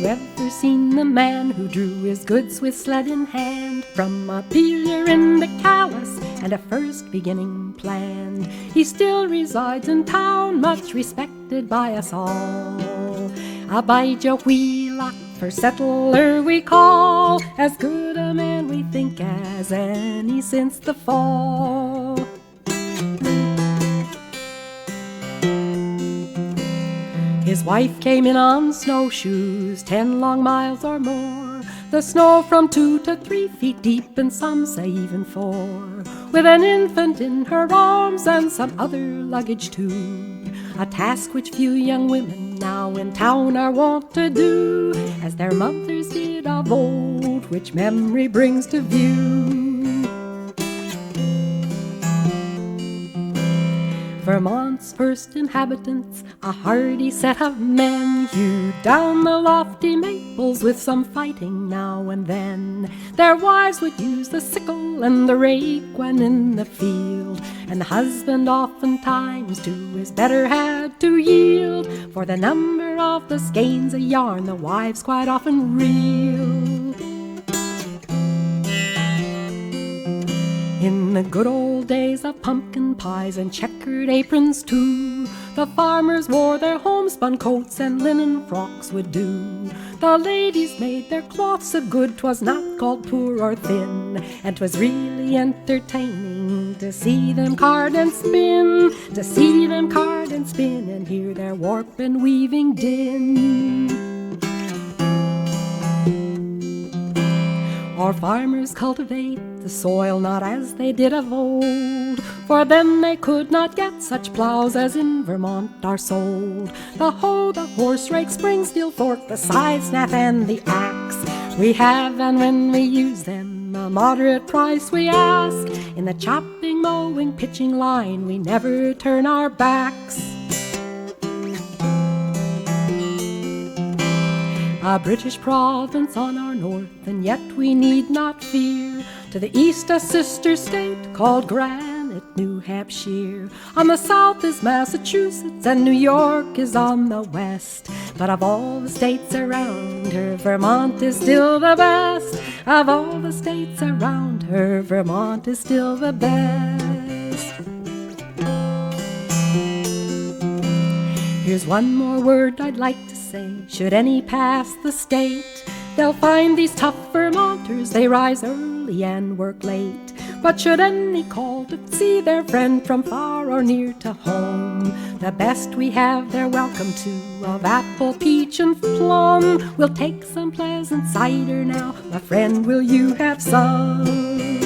you ever seen the man who drew his goods with sled in hand from a peeler in the callous and a first beginning plan? He still resides in town, much respected by us all. Abijah Wheelock, first settler we call, as good a man we think as any since the fall. His wife came in on snowshoes, 10 long miles or more, the snow from 2 to 3 feet deep, and some say even 4, with an infant in her arms and some other luggage too, a task which few young women now in town are wont to do, as their mothers did of old, which memory brings to view. Vermont's first inhabitants, a hardy set of men, hewed down the lofty maples with some fighting now and then. Their wives would use the sickle and the rake when in the field, and the husband oftentimes to his better had to yield, for the number of the skeins of yarn the wives quite often reeled. In the good old days of pumpkin pies and checkered aprons too, the farmers wore their homespun coats and linen frocks would do. The ladies made their cloth so good 'twas not called poor or thin, and 'twas really entertaining to see them card and spin, to see them card and spin and hear their warp and weaving din. Our farmers cultivate the soil not as they did of old, for then they could not get such plows as in Vermont are sold. The hoe, the horse rake, spring steel fork, the scythe, snap, and the axe we have, and when we use them a moderate price we ask. In the chopping, mowing, pitching line we never turn our backs. A British province on our north, and yet we need not fear. To the east a sister state called Granite, New Hampshire. On the south is Massachusetts, and New York is on the west. But of all the states around her, Vermont is still the best. Of all the states around her, Vermont is still the best. Here's one more word I'd like to say. Should any pass the state, they'll find these tough Vermonters, they rise early and work late. But should any call to see their friend from far or near to home, the best we have they're welcome to, of apple, peach, and plum. We'll take some pleasant cider now, my friend, will you have some?